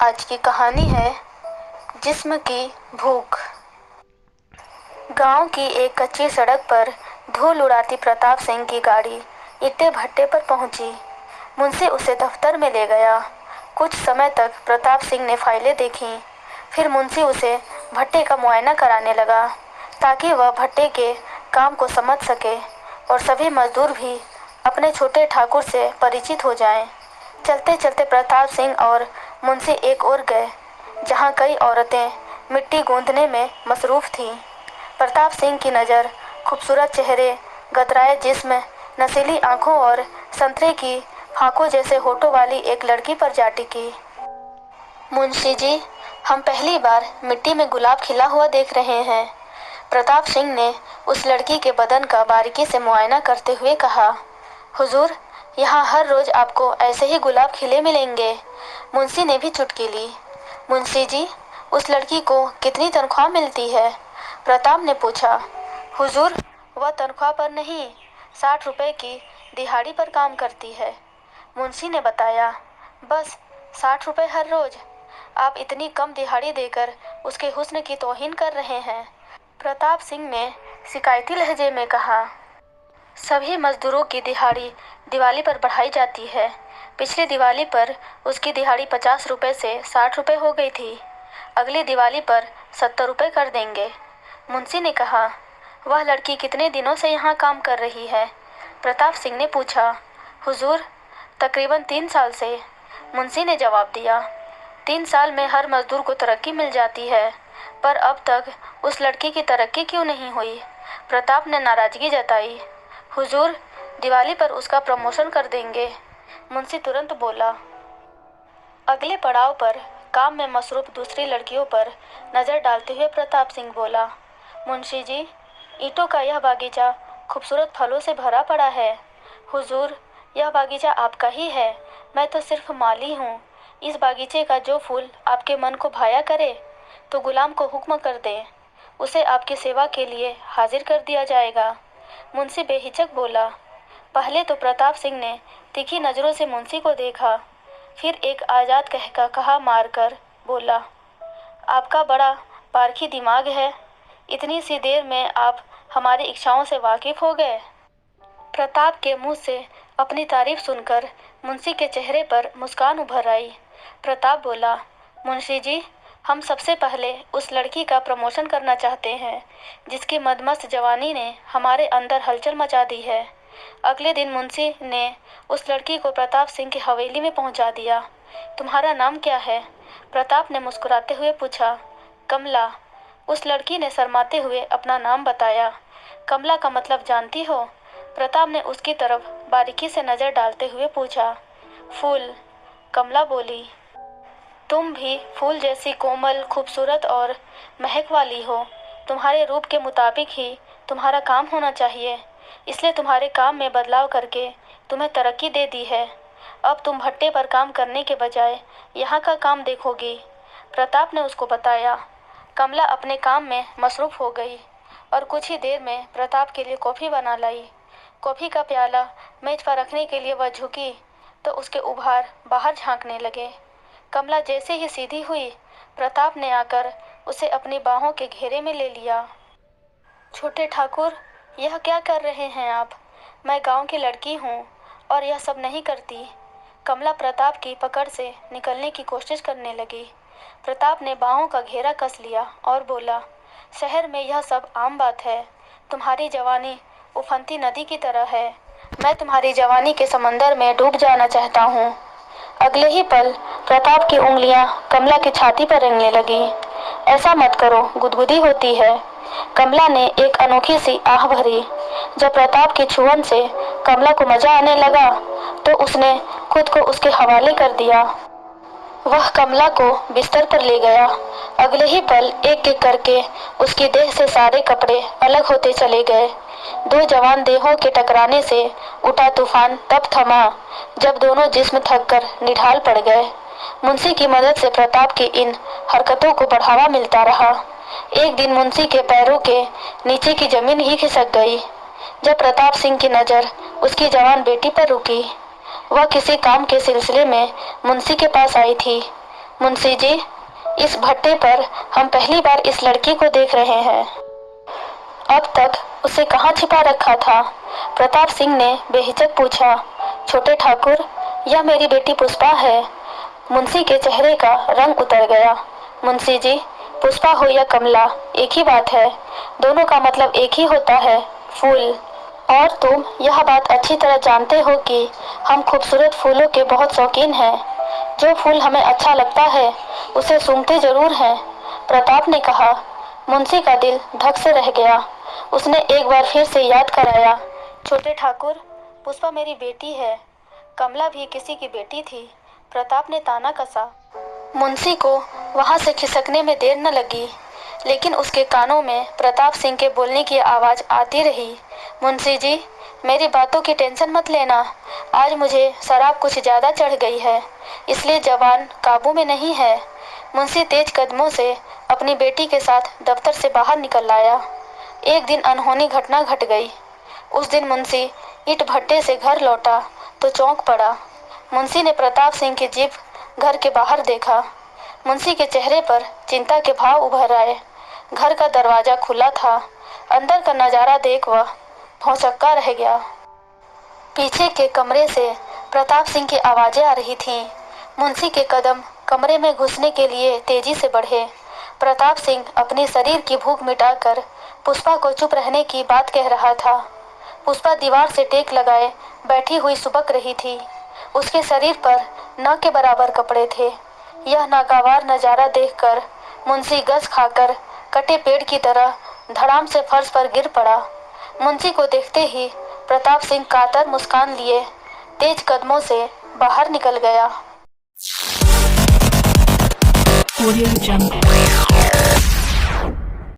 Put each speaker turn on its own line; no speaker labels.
आज की कहानी है जिस्म की भूख। गांव की एक कच्ची सड़क पर धूल उड़ाती प्रताप सिंह की गाड़ी ईंटे भट्टे पर पहुंची। मुंशी उसे दफ्तर में ले गया। कुछ समय तक प्रताप सिंह ने फाइलें देखीं। फिर मुंशी उसे भट्टे का मुआयना कराने लगा ताकि वह भट्टे के काम को समझ सके और सभी मजदूर भी अपने छोटे ठाकुर से परिचित हो जाएं। चलते चलते प्रताप सिंह और मुंशी एक ओर गए जहां कई औरतें मिट्टी गूंथने में मसरूफ थीं। प्रताप सिंह की नज़र खूबसूरत चेहरे, गदराए जिस्म, नशीली आंखों और संतरे की फाकों जैसे होठों वाली एक लड़की पर जा टिकी। मुंशी जी, हम पहली बार मिट्टी में गुलाब खिला हुआ देख रहे हैं। प्रताप सिंह ने उस लड़की के बदन का बारीकी से मुआयना करते हुए कहा। हुजूर, यहाँ हर रोज आपको ऐसे ही गुलाब खिले मिलेंगे। मुंशी ने भी चुटकी ली। मुंशी जी, उस लड़की को कितनी तनख्वाह मिलती है? प्रताप ने पूछा। हुजूर, वह तनख्वाह पर नहीं, 60 रुपए की दिहाड़ी पर काम करती है। मुंशी ने बताया। बस 60 रुपए हर रोज? आप इतनी कम दिहाड़ी देकर उसके हुस्न की तौहीन कर रहे हैं। प्रताप सिंह ने शिकायती लहजे में कहा। सभी मजदूरों की दिहाड़ी दिवाली पर बढ़ाई जाती है। पिछली दिवाली पर उसकी दिहाड़ी 50 रुपए से 60 रुपए हो गई थी। अगली दिवाली पर 70 रुपए कर देंगे। मुंशी ने कहा। वह लड़की कितने दिनों से यहाँ काम कर रही है? प्रताप सिंह ने पूछा। हुजूर, तकरीबन 3 साल से, मुंशी ने जवाब दिया। 3 साल में हर मजदूर को तरक्की मिल जाती है, पर अब तक उस लड़की की तरक्की क्यों नहीं हुई? प्रताप ने नाराजगी जताई। हुजूर, दिवाली पर उसका प्रमोशन कर देंगे। मुंशी तुरंत बोला। अगले पड़ाव पर काम में मसरूफ दूसरी लड़कियों पर नज़र डालते हुए प्रताप सिंह बोला। मुंशी जी, ईंटों का यह बागीचा खूबसूरत फलों से भरा पड़ा है। हुजूर, यह बागीचा आपका ही है, मैं तो सिर्फ माली हूँ। इस बागीचे का जो फूल आपके मन को भाया करे तो गुलाम को हुक्म कर दें, उसे आपकी सेवा के लिए हाजिर कर दिया जाएगा। मुंशी बेहिचक बोला। पहले तो प्रताप सिंह ने तीखी नज़रों से मुंशी को देखा, फिर एक आज़ाद कहा मारकर बोला। आपका बड़ा पारखी दिमाग है। इतनी सी देर में आप हमारी इच्छाओं से वाकिफ हो गए। प्रताप के मुंह से अपनी तारीफ सुनकर मुंशी के चेहरे पर मुस्कान उभर आई। प्रताप बोला। मुंशी जी, हम सबसे पहले उस लड़की का प्रमोशन करना चाहते हैं जिसकी मदमस्त जवानी ने हमारे अंदर हलचल मचा दी है। अगले दिन मुंशी ने उस लड़की को प्रताप सिंह की हवेली में पहुंचा दिया। तुम्हारा नाम क्या है? प्रताप ने मुस्कुराते हुए पूछा। कमला। उस लड़की ने शर्माते हुए अपना नाम बताया। कमला का मतलब जानती हो? प्रताप ने उसकी तरफ बारीकी से नज़र डालते हुए पूछा। फूल, कमला बोली। तुम भी फूल जैसी कोमल, खूबसूरत और महक वाली हो। तुम्हारे रूप के मुताबिक ही तुम्हारा काम होना चाहिए, इसलिए तुम्हारे काम में बदलाव करके तुम्हें तरक्की दे दी है। अब तुम भट्टे पर काम करने के बजाय यहाँ का काम देखोगी। प्रताप ने उसको बताया। कमला अपने काम में मसरूफ़ हो गई और कुछ ही देर में प्रताप के लिए कॉफ़ी बना लाई। कॉफ़ी का प्याला मेज पर रखने के लिए वह झुकी तो उसके उभार बाहर झांकने लगे। कमला जैसे ही सीधी हुई, प्रताप ने आकर उसे अपनी बाहों के घेरे में ले लिया। छोटे ठाकुर, यह क्या कर रहे हैं आप? मैं गांव की लड़की हूँ और यह सब नहीं करती। कमला प्रताप की पकड़ से निकलने की कोशिश करने लगी। प्रताप ने बाहों का घेरा कस लिया और बोला। शहर में यह सब आम बात है। तुम्हारी जवानी उफनती नदी की तरह है। मैं तुम्हारी जवानी के समंदर में डूब जाना चाहता हूँ। अगले ही पल प्रताप की उंगलियां कमला की छाती पर रेंगने लगी। ऐसा मत करो, गुदगुदी होती है। कमला ने एक अनोखी सी आह भरी। जब प्रताप की छुअन से कमला को मजा आने लगा तो उसने खुद को उसके हवाले कर दिया। वह कमला को बिस्तर पर ले गया। अगले ही पल एक एक करके उसकी देह से सारे कपड़े अलग होते चले गए। दो जवान देहों के टकराने से उठा तूफान तब थमा जब दोनों जिस्म थककर निढाल पड़ गए। मुंशी की मदद से प्रताप की इन हरकतों को बढ़ावा मिलता रहा। एक दिन मुंशी के पैरों के नीचे की जमीन ही खिसक गई जब प्रताप सिंह की नज़र उसकी जवान बेटी पर रुकी। वह किसी काम के सिलसिले में मुंशी के पास आई थी। मुंशी जी, इस भट्टे पर हम पहली बार इस लड़की को देख रहे हैं। अब तक उसे कहाँ छिपा रखा था? प्रताप सिंह ने बेहिचक पूछा। छोटे ठाकुर, यह मेरी बेटी पुष्पा है। मुंशी के चेहरे का रंग उतर गया। मुंशी जी, पुष्पा हो या कमला, एक ही बात है। दोनों का मतलब एक ही होता है, फूल। और तुम यह बात अच्छी तरह जानते हो कि हम खूबसूरत फूलों के बहुत शौकीन हैं। जो फूल हमें अच्छा लगता है उसे सूंघते जरूर हैं, प्रताप ने कहा। मुंशी का दिल धक से रह गया। उसने एक बार फिर से याद कराया। छोटे ठाकुर, पुष्पा मेरी बेटी है। कमला भी किसी की बेटी थी, प्रताप ने ताना कसा। मुंशी को वहां से खिसकने में देर न लगी, लेकिन उसके कानों में प्रताप सिंह के बोलने की आवाज़ आती रही। मुंशी जी, मेरी बातों की टेंशन मत लेना। आज मुझे शराब कुछ ज़्यादा चढ़ गई है, इसलिए जवान काबू में नहीं है। मुंशी तेज कदमों से अपनी बेटी के साथ दफ्तर से बाहर निकल आया। एक दिन अनहोनी घटना घट गई। उस दिन मुंशी ईंट भट्टे से घर लौटा तो चौंक पड़ा। मुंशी ने प्रताप सिंह की जीप घर के बाहर देखा। मुंशी के चेहरे पर चिंता के भाव उभर आए। घर का दरवाजा खुला था। अंदर का नजारा देख वह भौंचक्का रह गया। पीछे के कमरे से प्रताप सिंह की आवाजें आ रही थीं। मुंशी के कदम कमरे में घुसने के लिए तेजी से बढ़े। प्रताप सिंह अपने शरीर की भूख मिटाकर पुष्पा को चुप रहने की बात कह रहा था। पुष्पा दीवार से टेक लगाए बैठी हुई सुबक रही थी। उसके शरीर पर न के बराबर कपड़े थे। यह नागवार नजारा देखकर मुंशी गस खाकर कटे पेड़ की तरह धड़ाम से फर्श पर गिर पड़ा। मुंशी को देखते ही प्रताप सिंह कातर मुस्कान लिए तेज कदमों से बाहर निकल गया।
Audio Jungle.